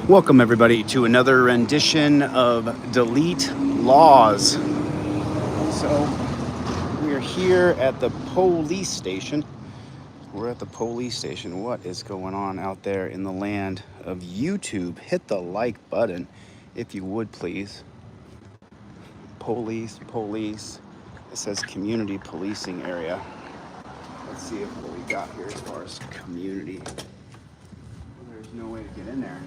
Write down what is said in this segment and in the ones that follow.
Welcome everybody to another rendition of Delete Laws. So we're here at the police station. We're at the police station. What is going on out there in the land of YouTube? Hit the like button if you would, please. Police. It says community policing area. Let's see what we got here as far as community. There's no way to get in there.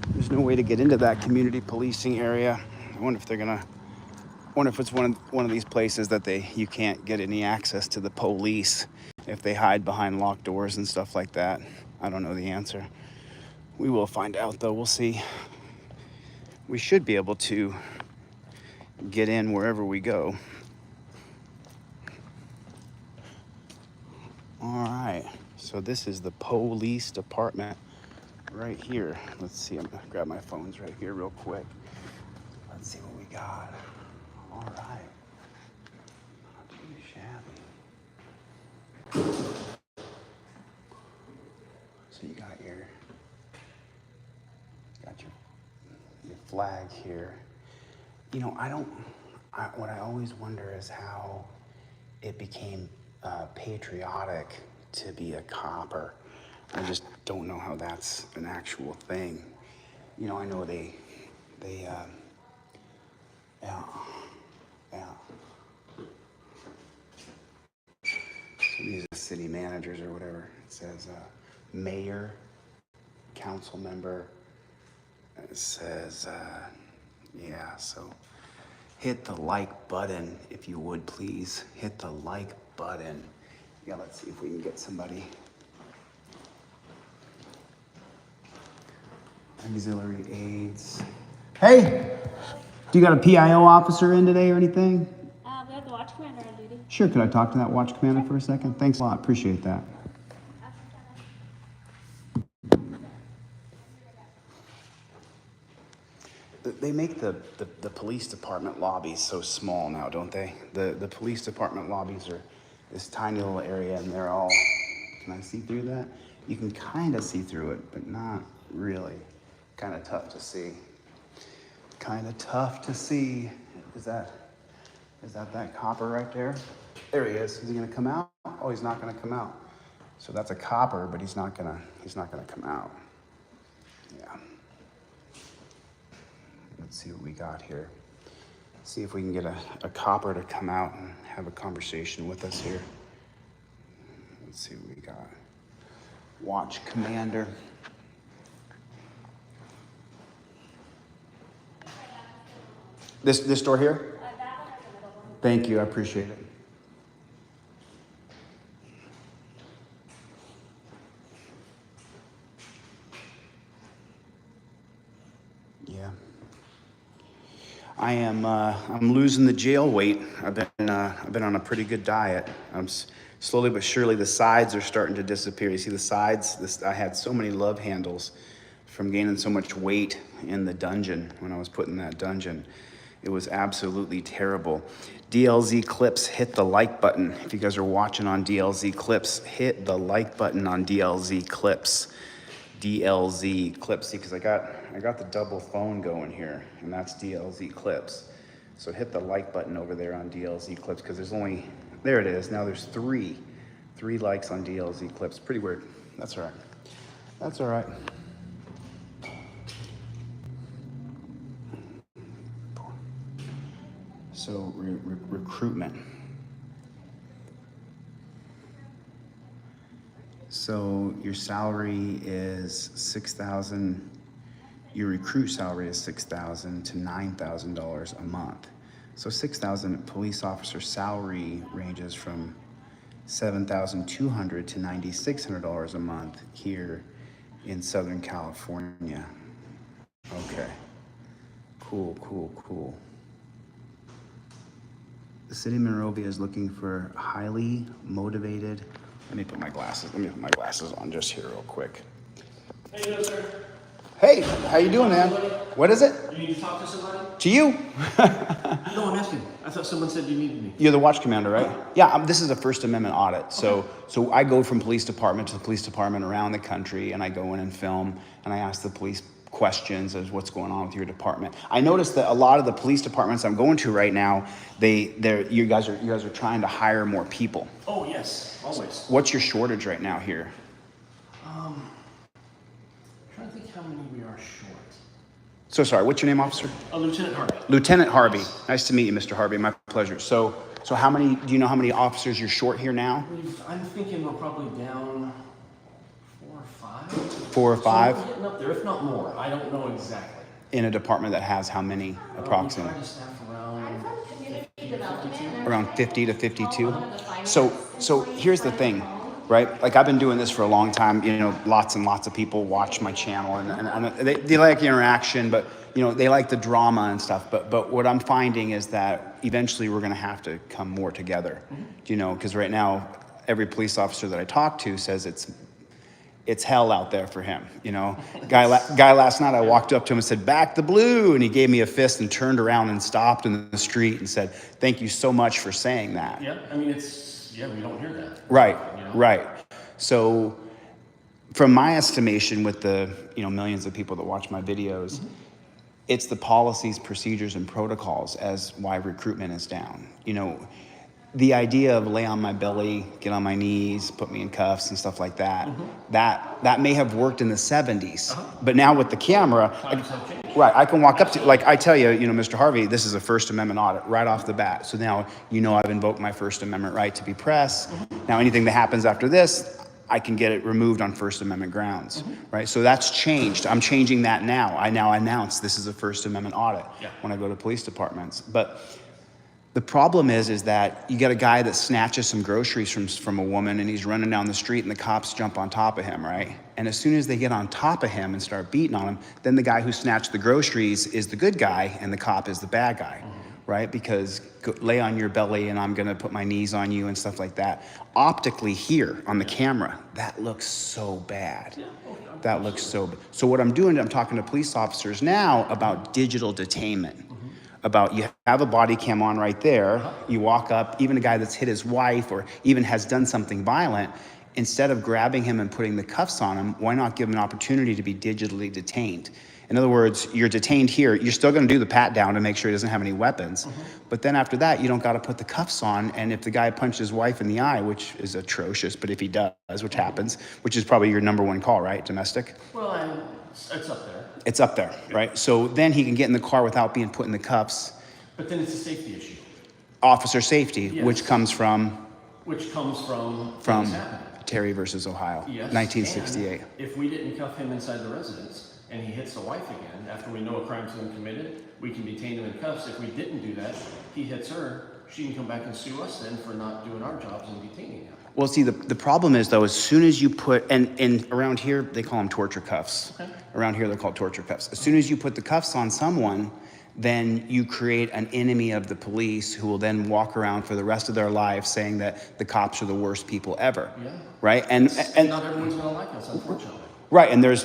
There's no way to get into that community policing area. I wonder if they're gonna. I wonder if it's one of these places that you can't get any access to the police if they hide behind locked doors and stuff like that. I don't know the answer. We will find out though. We'll see. We should be able to get in wherever we go. All right. So this is the police department. Right here. Let's see. I'm gonna grab my phones right here real quick. Let's see what we got. All right. Not too shabby. So you got your flag here. You know, what I always wonder is how it became patriotic to be a copper. I just don't know how that's an actual thing. You know, I know they yeah. So these are city managers or whatever. It says mayor, council member. It says, yeah, so hit the like button if you would, please. Hit the like button. Yeah, let's see if we can get somebody. Auxiliary aides. Hey, do you got a PIO officer in today or anything? We have the watch commander on duty. Sure, could I talk to that watch commander for a second? Thanks a lot, appreciate that. They make the police department lobbies so small now, don't they? The police department lobbies are this tiny little area and they're all, can I see through that? You can kind of see through it, but not really. Kind of tough to see. Kind of tough to see. Is that copper right there? There he is. Is he gonna come out? Oh, he's not gonna come out. So that's a copper, but he's not gonna come out. Yeah. Let's see what we got here. See if we can get a copper to come out and have a conversation with us here. Let's see what we got. Watch commander. This door here? Thank you, I appreciate it. Yeah. I'm losing the jail weight. I've been on a pretty good diet. I'm slowly but surely the sides are starting to disappear. You see the sides? I had so many love handles from gaining so much weight in the dungeon when I was put in that dungeon. It was absolutely terrible. DLZ Clips, hit the like button. If you guys are watching on DLZ Clips, hit the like button on DLZ Clips. DLZ Clips, because I got the double phone going here, and that's DLZ Clips. So hit the like button over there on DLZ Clips, because there's only, there it is. Now there's three likes on DLZ Clips. Pretty weird. That's all right. That's all right. So recruitment. So your salary is $6,000. Your recruit salary is $6,000 to $9,000 a month. So $6,000 police officer salary ranges from $7,200 to $9,600 a month here in Southern California. Okay. Cool. The city of Monrovia is looking for highly motivated. Let me put my glasses on just here real quick. How you doing, sir? Hey, how you doing, man? What is it? You need to talk to somebody? To you? No, I'm asking. I thought someone said you needed me. You're the watch commander, right? Yeah, this is a First Amendment audit. So I go from police department to police department around the country, and I go in and film, and I ask the police questions as what's going on with your department. I noticed that a lot of the police departments I'm going to right now, you guys are trying to hire more people. Oh, yes, always. What's your shortage right now here? I'm trying to think how many we are short. So sorry, what's your name, officer? Lieutenant Harvey. Lieutenant Harvey. Nice to meet you, Mr. Harvey. My pleasure. So how many, do you know how many officers you're short here now? I'm thinking we're probably down 4 or 5. 4 or 5? So we're getting up there, if not more. I don't know exactly. In a department that has how many approximately? We try to staff Around 50 to 52. So here's the thing, right? Like I've been doing this for a long time. You know, lots and lots of people watch my channel, and they like interaction, but you know they like the drama and stuff. But what I'm finding is that eventually we're going to have to come more together. You know, because right now every police officer that I talk to says it's hell out there for him, you know. Guy last night, I walked up to him and said, "Back the blue," and he gave me a fist and turned around and stopped in the street and said, "Thank you so much for saying that." Yeah, I mean, we don't hear that. Right, you know? right. So from my estimation with the, you know, millions of people that watch my videos, it's the policies, procedures, and protocols as why recruitment is down. You know, the idea of lay on my belly, get on my knees, put me in cuffs and stuff like that, that may have worked in the 70s. But now with the camera, right, I can walk up to, like I tell you, you know, Mr. Harvey, this is a First Amendment audit right off the bat. So now, you know, I've invoked my First Amendment right to be press. Now anything that happens after this, I can get it removed on First Amendment grounds, right? So that's changed. I'm changing that now. I now announce this is a First Amendment audit when I go to police departments. But the problem is that you get a guy that snatches some groceries from a woman and he's running down the street and the cops jump on top of him, right? And as soon as they get on top of him and start beating on him, then the guy who snatched the groceries is the good guy and the cop is the bad guy, right? Because lay on your belly and I'm gonna put my knees on you and stuff like that. Optically here on the camera, that looks so bad. That looks so bad. So what I'm doing, I'm talking to police officers now about digital detainment. About you have a body cam on right there, you walk up, even a guy that's hit his wife or even has done something violent, instead of grabbing him and putting the cuffs on him, why not give him an opportunity to be digitally detained? In other words, you're detained here, you're still gonna do the pat down to make sure he doesn't have any weapons, but then after that, you don't gotta put the cuffs on, and if the guy punched his wife in the eye, which is atrocious, but if he does, which happens, which is probably your #1 call, right, domestic? Well, it's up there. It's up there, right? So then he can get in the car without being put in the cuffs. But then it's a safety issue. Officer safety, Yes. which comes from things happening. Terry versus Ohio, Yes, 1968. and if we didn't cuff him inside the residence and he hits the wife again, after we know a crime's been committed, we can detain him in cuffs. If we didn't do that, he hits her, she can come back and sue us then for not doing our jobs and detaining him. Well, see, the problem is, though, as soon as you put, and around here, they call them torture cuffs. Okay. Around here, they're called torture cuffs. As soon as you put the cuffs on someone, then you create an enemy of the police who will then walk around for the rest of their lives saying that the cops are the worst people ever. Yeah. Right? And not everyone's gonna like us, unfortunately. right, and there's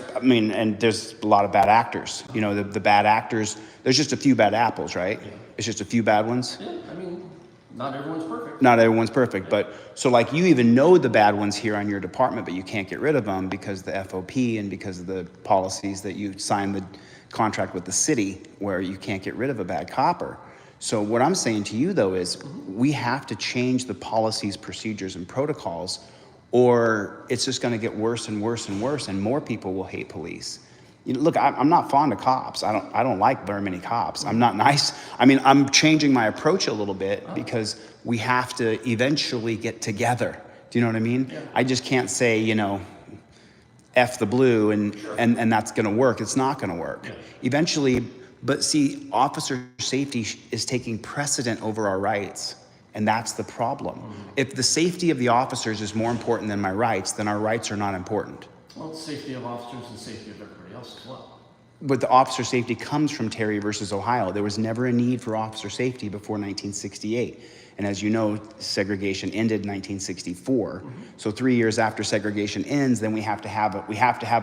a lot of bad actors. You know, the bad actors, there's just a few bad apples, right? Yeah. It's just a few bad ones. Yeah, I mean, not everyone's perfect. Not everyone's perfect, but so like you even know the bad ones here on your department, but you can't get rid of them because the FOP and because of the policies that you signed the contract with the city where you can't get rid of a bad copper. So what I'm saying to you though is we have to change the policies, procedures, and protocols, or it's just gonna get worse and worse and worse, and more people will hate police. You know, look, I'm not fond of cops. I don't like very many cops. I'm not nice. I mean, I'm changing my approach a little bit because we have to eventually get together. Do you know what I mean? Yeah. I just can't say, you know, F the blue and that's gonna work. It's not gonna work. Yeah. Eventually, but see, officer safety is taking precedent over our rights. And that's the problem. If the safety of the officers is more important than my rights, then our rights are not important. Well, it's safety of officers and safety of everybody else as well. But the officer safety comes from Terry versus Ohio. There was never a need for officer safety before 1968. And as you know, segregation ended in 1964. So 3 years after segregation ends, then we have to have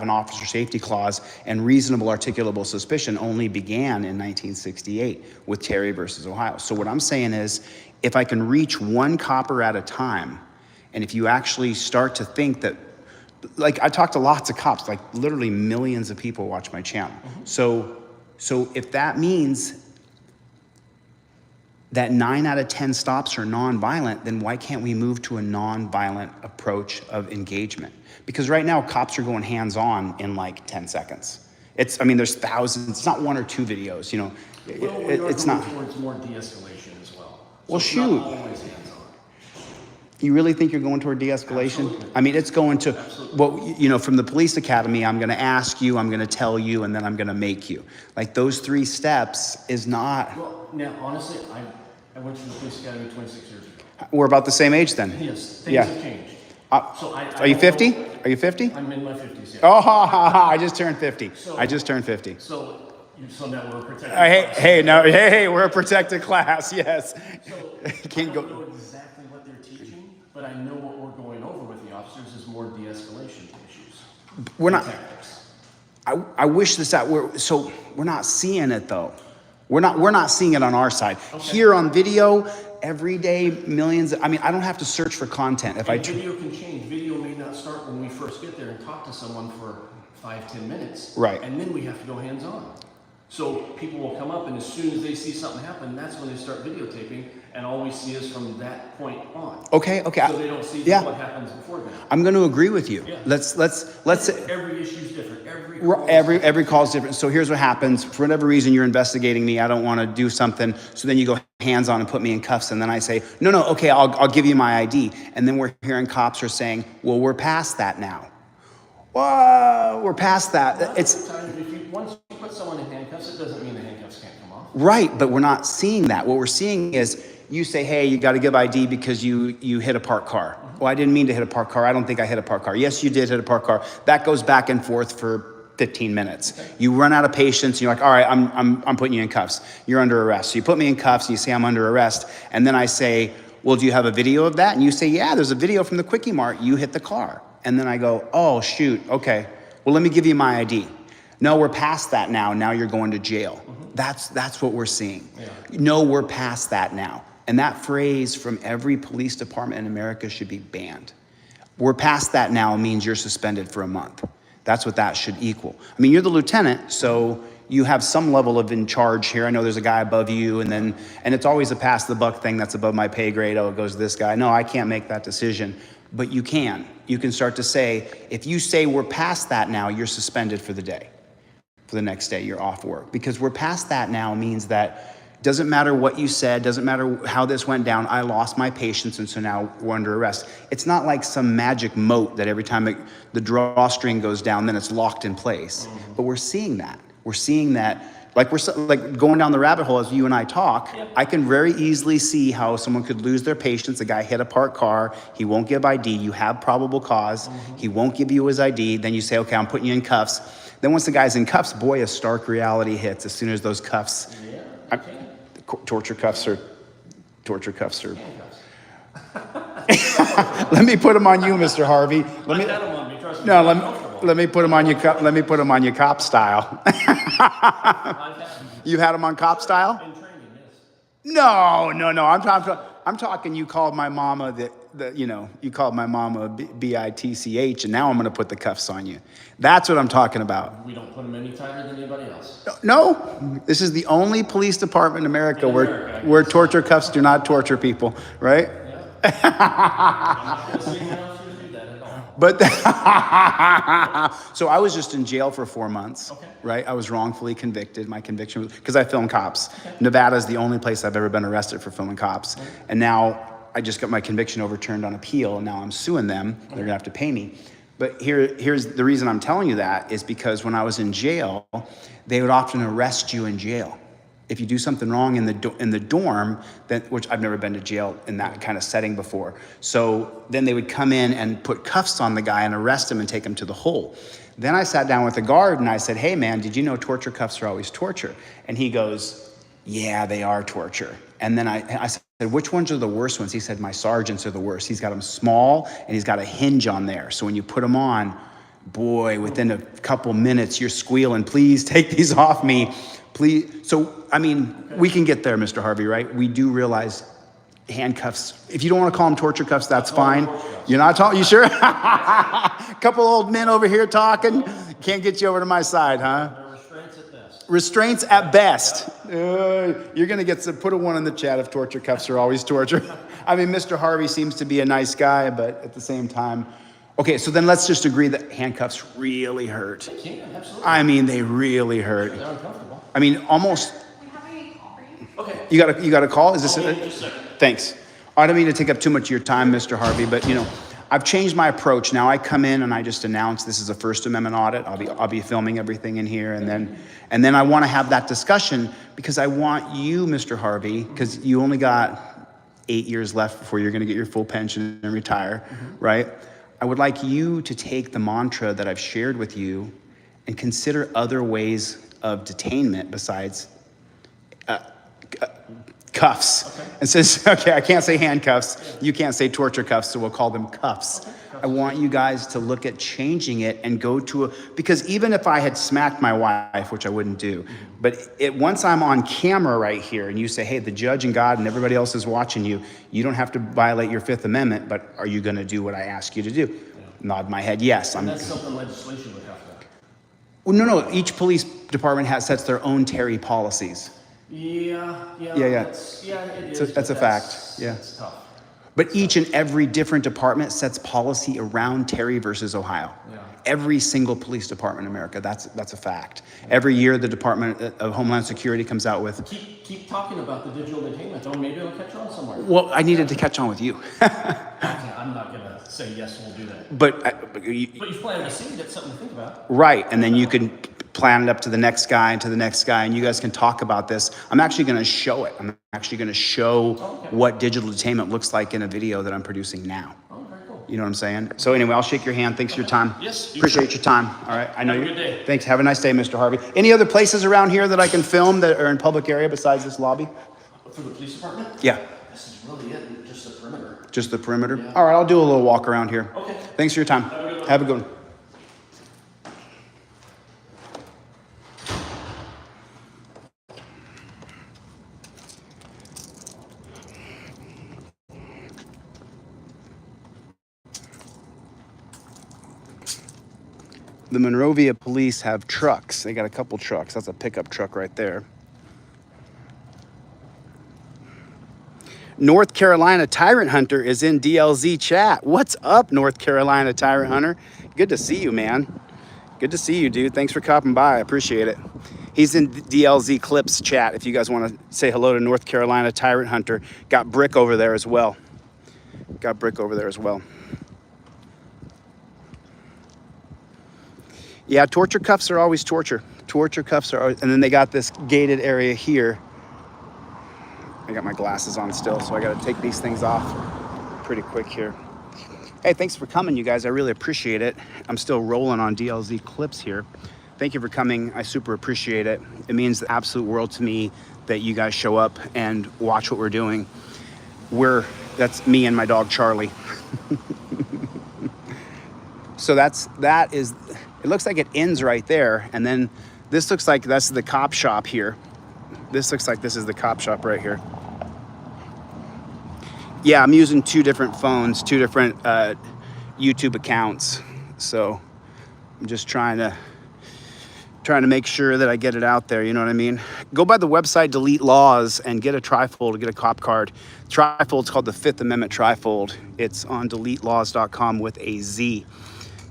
an officer safety clause, and reasonable articulable suspicion only began in 1968 with Terry versus Ohio. So what I'm saying is, if I can reach one copper at a time, and if you actually start to think that, like, I talk to lots of cops, like literally millions of people watch my channel. So if that means that 9 out of 10 stops are nonviolent, then why can't we move to a nonviolent approach of engagement? Because right now, cops are going hands-on in like 10 seconds. There's thousands, it's not 1 or 2 videos, you know. It's not. Towards more de-escalation as well. Well, it's shoot. not always hands-on. You really think you're going toward de-escalation? Absolutely. It's going to, Absolutely. well, you know, from the police academy, I'm gonna ask you, I'm gonna tell you, and then I'm gonna make you. Like, those 3 steps is not. Well, now, honestly, I went to the police academy 26 years ago. We're about the same age then. Yes, things Yeah. have changed. So I are you don't 50? know- Are you 50? I'm in my 50s, yeah. Oh, I just turned 50. So- I just turned 50. So now we're protected. Hey, we're a protected class, yes. So Can't I go. don't know exactly what they're teaching, but I know what we're going over with the officers is more de-escalation issues. We're not, Tactics. I wish we're not seeing it though. We're not seeing it on our side. Okay. Here on video, every day, millions, I don't have to search for content. If Video can change. Video may not start when we first get there and talk to someone for 5-10 minutes. Right. And then we have to go hands-on. So people will come up, and as soon as they see something happen, that's when they start videotaping, and all we see is from that point on. Okay. So they don't see Yeah. what happens before that. I'm going to agree with you. Yeah. Let's Every issue is different. every call is different. So here's what happens. For whatever reason, you're investigating me. I don't want to do something. So then you go hands on and put me in cuffs. And then I say, no, okay, I'll give you my ID. And then we're hearing cops are saying, well, we're past that now. Whoa, we're past that. Once you put someone in handcuffs, it doesn't mean the handcuffs can't come off. Right, but we're not seeing that. What we're seeing is you say, hey, you got to give ID because you hit a parked car. Well, I didn't mean to hit a parked car. I don't think I hit a parked car. Yes, you did hit a parked car. That goes back and forth for 15 minutes. Okay. You run out of patience. And you're like, all right, I'm putting you in cuffs. You're under arrest. So you put me in cuffs and you say I'm under arrest. And then I say, well, do you have a video of that? And you say, yeah, there's a video from the Quickie Mart. You hit the car. And then I go, oh, shoot, okay. Well, let me give you my ID. No, we're past that now. Now you're going to jail. That's what we're seeing. Yeah. No, we're past that now. And that phrase from every police department in America should be banned. We're past that now means you're suspended for a month. That's what that should equal. You're the lieutenant, so you have some level of in charge here. I know there's a guy above you, and it's always a pass the buck thing that's above my pay grade. Oh, it goes to this guy. No, I can't make that decision. But you can. You can start to say, if you say we're past that now, you're suspended for the day. For the next day, you're off work. Because we're past that now means that doesn't matter what you said, doesn't matter how this went down, I lost my patience, and so now we're under arrest. It's not like some magic moat that every time the drawstring goes down, then it's locked in place. But we're seeing that. We're seeing that. Like going down the rabbit hole as you and I talk, I can very easily see how someone could lose their patience. A guy hit a parked car, he won't give ID, you have probable cause, he won't give you his ID, then you say, okay, I'm putting you in cuffs. Then once the guy's in cuffs, boy, a stark reality hits as soon as those cuffs, torture cuffs are. Let me put them on you, Mr. Harvey. Let me put them on you. Let me put them on you cop style. You had them on cop style? In training, yes. No. I'm talking. You called my mama you called my mama bitch, and now I'm going to put the cuffs on you. That's what I'm talking about. We don't put them any tighter than anybody else. No, this is the only police department in America where torture cuffs do not torture people, right? Yeah. I'm not going to say anyone else should do that at all. But so I was just in jail for 4 months, right? I was wrongfully convicted. My conviction was because I filmed cops. Nevada is the only place I've ever been arrested for filming cops. And now I just got my conviction overturned on appeal, and now I'm suing them. They're gonna have to pay me. But here's the reason I'm telling you that is because when I was in jail, they would often arrest you in jail. if you do something wrong in the dorm, which I've never been to jail in that kind of setting before. So then they would come in and put cuffs on the guy and arrest him and take him to the hole. Then I sat down with the guard and I said, hey man, did you know torture cuffs are always torture? And he goes, yeah, they are torture. And then I said, which ones are the worst ones? He said, my sergeants are the worst. He's got them small and he's got a hinge on there. So when you put them on, boy, within a couple minutes, you're squealing, please take these off me, please. So, I mean, we can get there, Mr. Harvey, right? We do realize handcuffs, if you don't want to call them torture cuffs, that's fine. You're not talking, you sure? Couple old men over here talking, can't get you over to my side, huh? Restraints at best. You're gonna get to put a one in the chat if torture cuffs are always torture. I mean, Mr. Harvey seems to be a nice guy, but at the same time, okay, so then let's just agree that handcuffs really hurt. They can, absolutely. I mean, they really hurt. They're uncomfortable. I mean, almost. We have a call for you. Okay. You got a call? Is this I'll it? wait just a second. Thanks. I don't mean to take up too much of your time, Mr. Harvey, but you know, I've changed my approach. Now I come in and I just announce this is a First Amendment audit. I'll be filming everything in here, and then I want to have that discussion because I want you, Mr. Harvey, because you only got 8 years left before you're going to get your full pension and retire, right? I would like you to take the mantra that I've shared with you and consider other ways of detainment besides cuffs. Okay. And says, okay, I can't say handcuffs. You can't say torture cuffs, so we'll call them cuffs. Okay. I want you guys to look at changing it and go to because even if I had smacked my wife, which I wouldn't do, but once I'm on camera right here and you say, hey, the judge and God and everybody else is watching you, you don't have to violate your Fifth Amendment, but are you going to do what I ask you to do? Yeah. Nod my head, yes. And that's something legislation would have to. Well, no. Each police department sets their own Terry policies. Yeah. It is. That's a fact. Yeah. It's tough. But each and every different department sets policy around Terry versus Ohio. Yeah. Every single police department in America, that's a fact. Every year the Department of Homeland Security comes out with... Keep talking about the digital detainment, though. Maybe it'll catch on somewhere. Well, I needed to catch on with you. Okay, I'm not going to say yes, we'll do that. But you planted a seed, that's something to think about. Right, and then you can plan it up to the next guy and to the next guy, and you guys can talk about this. I'm actually going to show it. I'm actually going to show what digital detainment looks like in a video that I'm producing now. Oh, very cool. You know what I'm saying? So anyway, I'll shake your hand. Thanks for your time. Yes. Appreciate your time. All right. I know Have a you. good day. Thanks. Have a nice day, Mr. Harvey. Any other places around here that I can film that are in public area besides this lobby? For the police department? Yeah. This is really it, just the perimeter. Just the perimeter? Yeah. All right. I'll do a little walk around here. Okay. Thanks for your time. Have a good one. The Monrovia police have trucks. They got a couple trucks. That's a pickup truck right there. North Carolina Tyrant Hunter is in DLZ chat. What's up, North Carolina Tyrant Hunter? Good to see you, man. Good to see you, dude. Thanks for copping by. I appreciate it. He's in DLZ Clips chat if you guys want to say hello to North Carolina Tyrant Hunter. Got Brick over there as well. Yeah, torture cuffs are always torture. Torture cuffs are always, and then they got this gated area here. I got my glasses on still, so I got to take these things off pretty quick here. Hey, thanks for coming, you guys. I really appreciate it. I'm still rolling on DLZ Clips here. Thank you for coming. I super appreciate it. It means the absolute world to me that you guys show up and watch what we're doing. That's me and my dog, Charlie. So it looks like it ends right there. And then this looks like that's the cop shop here. This looks like this is the cop shop right here. Yeah, I'm using two different phones, two different YouTube accounts. So I'm just trying to make sure that I get it out there, you know what I mean? Go by the website Delete Laws and get a trifold, get a cop card. Trifold's called the Fifth Amendment Trifold. It's on deletelaws.com with a Z.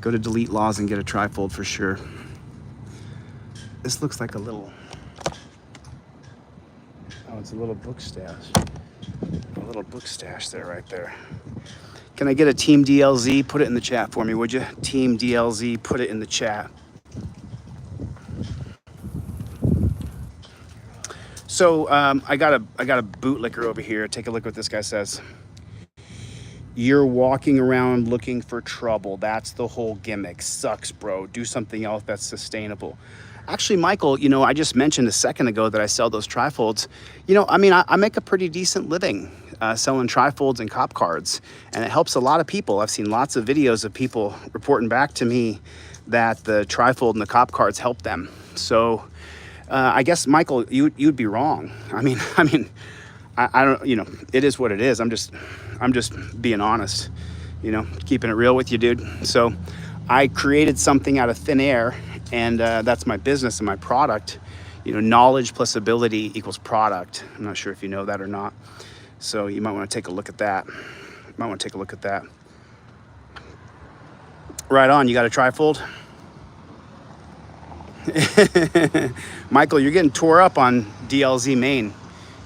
Go to Delete Laws and get a trifold for sure. This looks like a little, it's a little book stash. A little book stash there, right there. Can I get a Team DLZ? Put it in the chat for me, would you? Team DLZ, put it in the chat. So I got a bootlicker over here. Take a look what this guy says. You're walking around looking for trouble. That's the whole gimmick. Sucks, bro. Do something else that's sustainable. Actually, Michael, you know, I just mentioned a second ago that I sell those trifolds. You know, I mean, I make a pretty decent living selling trifolds and cop cards, and it helps a lot of people. I've seen lots of videos of people reporting back to me that the trifold and the cop cards help them. So I guess, Michael, you'd be wrong. I mean, I don't, you know, it is what it is. I'm just being honest, you know, keeping it real with you, dude. So I created something out of thin air, and that's my business and my product. You know, knowledge plus ability equals product. I'm not sure if you know that or not. So you might want to take a look at that. Right on, you got a trifold? Michael, you're getting tore up on DLZ Maine.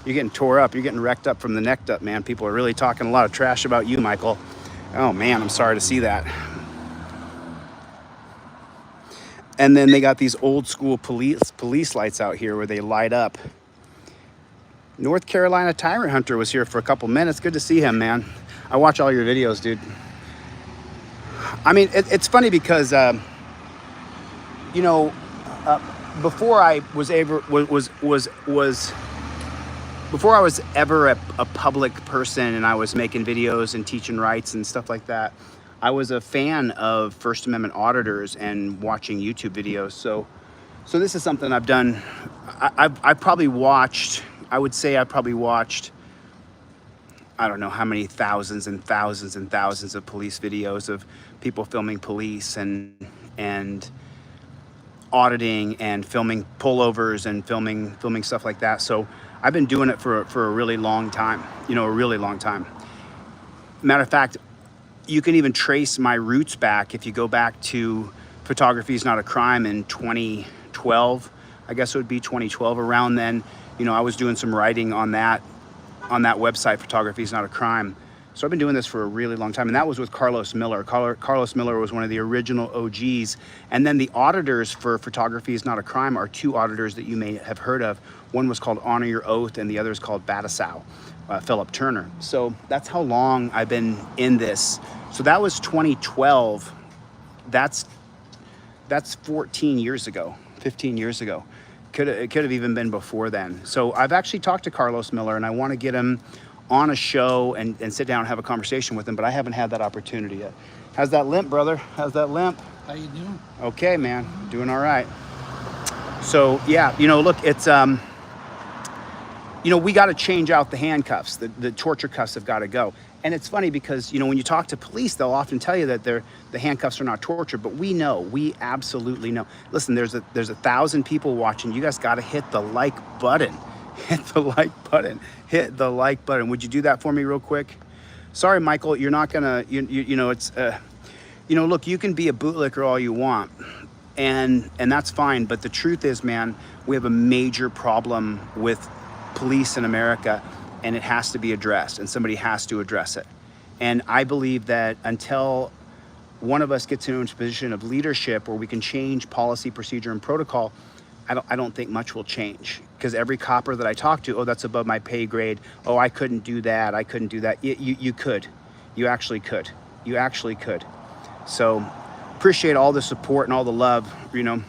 You're getting tore up. You're getting wrecked up from the neck up, man. People are really talking a lot of trash about you, Michael. Oh, man, I'm sorry to see that. And then they got these old school police lights out here where they light up. North Carolina Tyrant Hunter was here for a couple minutes. Good to see him, man. I watch all your videos, dude. I mean, it's funny because, you know, before I was ever a public person and I was making videos and teaching rights and stuff like that, I was a fan of First Amendment auditors and watching YouTube videos. So this is something I've done. I probably watched, I would say I probably watched, I don't know how many thousands and thousands and thousands of police videos of people filming police and auditing and filming pullovers and filming stuff like that. So I've been doing it for a really long time, you know, a really long time. Matter of fact, you can even trace my roots back if you go back to Photography is Not a Crime in 2012. I guess it would be 2012. Around then, you know, I was doing some writing on that website, Photography is Not a Crime. So I've been doing this for a really long time, and that was with Carlos Miller. Carlos Miller was one of the original OGs. And then the auditors for Photography is Not a Crime are two auditors that you may have heard of. One was called Honor Your Oath, and the other is called Batasow, Philip Turner. So that's how long I've been in this. So that was 2012. That's 14 years ago, 15 years ago. It could have even been before then. So I've actually talked to Carlos Miller, and I want to get him on a show and sit down and have a conversation with him, but I haven't had that opportunity yet. How's that limp, brother? How's that limp? How you doing? Okay, man, doing all right. So yeah, you know, look, it's, you know, we got to change out the handcuffs. The torture cuffs have got to go. And it's funny because, you know, when you talk to police, they'll often tell you that the handcuffs are not torture, but we know, we absolutely know. Listen, there's 1,000 people watching. You guys got to hit the like button. Hit the like button. Hit the like button. Would you do that for me real quick? Sorry, Michael, you're not gonna, you know, it's, you know, look, you can be a bootlicker all you want, and that's fine. But the truth is, man, we have a major problem with police in America, and it has to be addressed, and somebody has to address it. And I believe that until one of us gets into a position of leadership where we can change policy, procedure, and protocol, I don't think much will change, because every copper that I talk to, oh, that's above my pay grade. Oh, I couldn't do that. I couldn't do that. You could. You actually could. You actually could. So appreciate all the support and all the love, you know.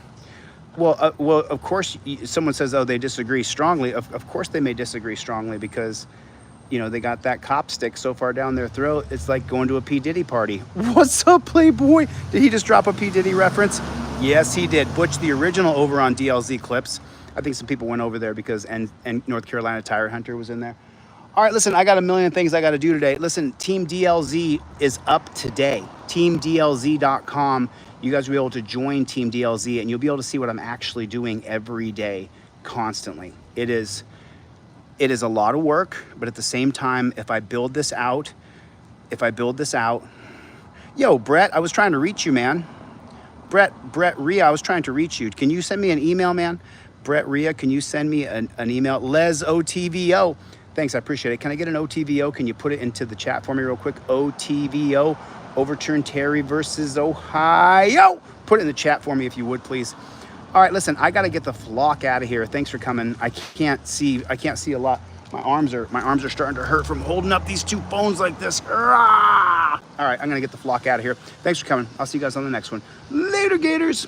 Well, of course, someone says, oh, they disagree strongly. Of course they may disagree strongly because, you know, they got that cop stick so far down their throat. It's like going to a P. Diddy party. What's up, Playboy? Did he just drop a P. Diddy reference? Yes, he did. Butch, the original, over on DLZ Clips. I think some people went over there because, and North Carolina Tire Hunter was in there. All right, listen, I got a million things I got to do today. Listen, Team DLZ is up today. TeamDLZ.com. You guys will be able to join Team DLZ, and you'll be able to see what I'm actually doing every day, constantly. It is a lot of work, but at the same time, if I build this out, yo, Brett, I was trying to reach you, man. Brett Rhea, I was trying to reach you. Can you send me an email, man? Brett Rhea, can you send me an email? Les OTVO. Thanks, I appreciate it. Can I get an OTVO? Can you put it into the chat for me real quick? OTVO, overturn Terry versus Ohio. Put it in the chat for me if you would, please. All right, listen, I gotta get the flock out of here. Thanks for coming. I can't see a lot. My arms are starting to hurt from holding up these two phones like this. All right, I'm gonna get the flock out of here. Thanks for coming. I'll see you guys on the next one. Later, Gators.